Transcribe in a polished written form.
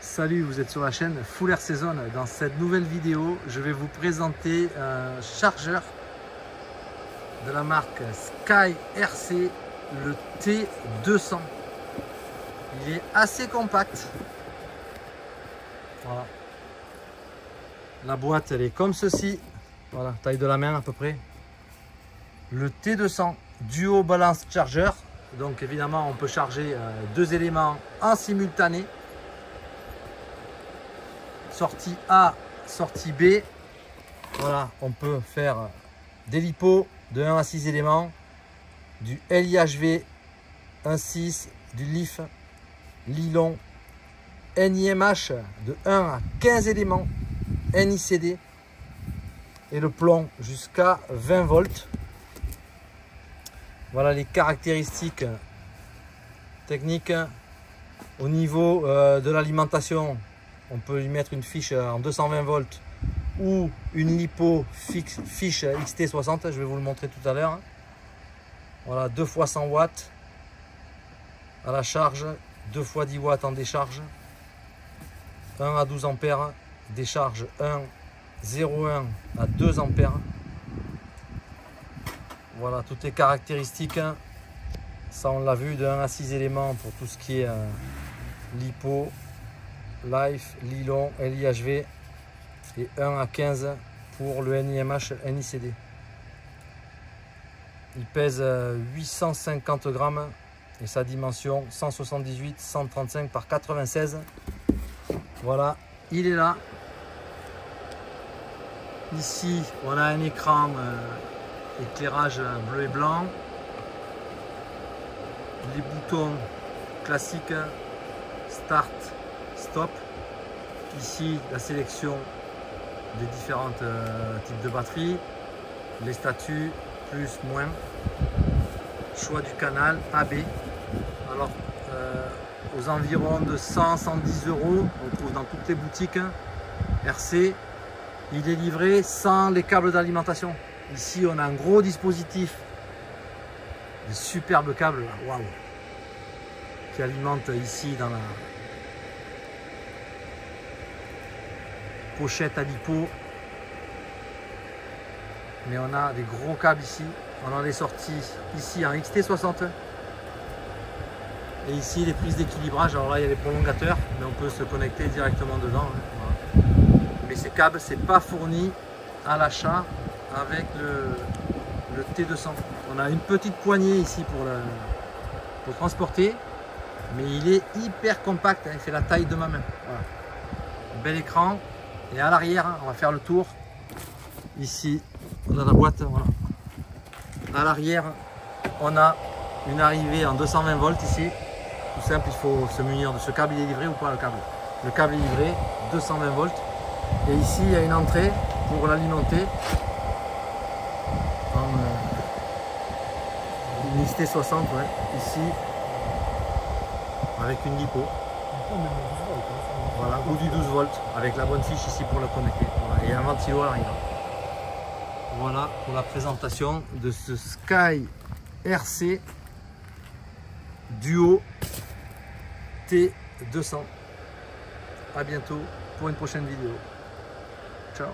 Salut, vous êtes sur la chaîne Full Air Season. Dans cette nouvelle vidéo, je vais vous présenter un chargeur de la marque Sky RC, le T200. Il est assez compact. Voilà. La boîte, elle est comme ceci. Voilà, taille de la main à peu près. Le T200 Duo Balance Charger. Donc évidemment, on peut charger deux éléments en simultané. Sortie A, sortie B. Voilà, on peut faire des lipos de 1 à 6 éléments, du LIHV 1.6, du LIF, Lilon, NIMH de 1 à 15 éléments, NICD et le plomb jusqu'à 20 volts. Voilà les caractéristiques techniques. Au niveau de l'alimentation, on peut lui mettre une fiche en 220 volts ou une lipo fiche XT60, je vais vous le montrer tout à l'heure. Voilà, 2 fois 100 watts à la charge, 2 fois 10 watts en décharge, 1 à 12 ampères, décharge 1, 0,1 à 2 ampères. Voilà, toutes les caractéristiques. Ça, on l'a vu, de 1 à 6 éléments pour tout ce qui est lipo, Life, Lilon, LIHV et 1 à 15 pour le NIMH, NICD. Il pèse 850 grammes et sa dimension 178 135 par 96. Voilà, il est là. Ici, on a un écran éclairage bleu et blanc. Les boutons classiques Start, Stop. Ici, la sélection des différents types de batteries, les statuts, plus, moins, choix du canal AB. Alors, aux environs de 100-110 €, on trouve dans toutes les boutiques RC. Il est livré sans les câbles d'alimentation. Ici, on a un gros dispositif, des superbes câbles, waouh, qui alimentent ici dans la pochette à lipo. Mais on a des gros câbles ici. On en est sorti ici en XT60. Et ici les prises d'équilibrage. Alors là il y a les prolongateurs, mais on peut se connecter directement dedans. Voilà. Mais ces câbles, c'est pas fourni à l'achat avec le T200. On a une petite poignée ici pour transporter, mais il est hyper compact. Hein, il fait la taille de ma main. Voilà. Bel écran. Et à l'arrière, on va faire le tour. Ici, on a la boîte. Voilà. À l'arrière, on a une arrivée en 220 volts ici. Tout simple, il faut se munir de ce câble. Il est livré ou pas le câble? Le câble est livré, 220 volts. Et ici, il y a une entrée pour l'alimenter en une XT60, ouais. Ici, avec une lipo. Voilà, ou du 12 volts avec la bonne fiche ici pour le connecter. Voilà, et un ventilo à l'arrière. Voilà pour la présentation de ce Sky RC Duo T200. À bientôt pour une prochaine vidéo. Ciao.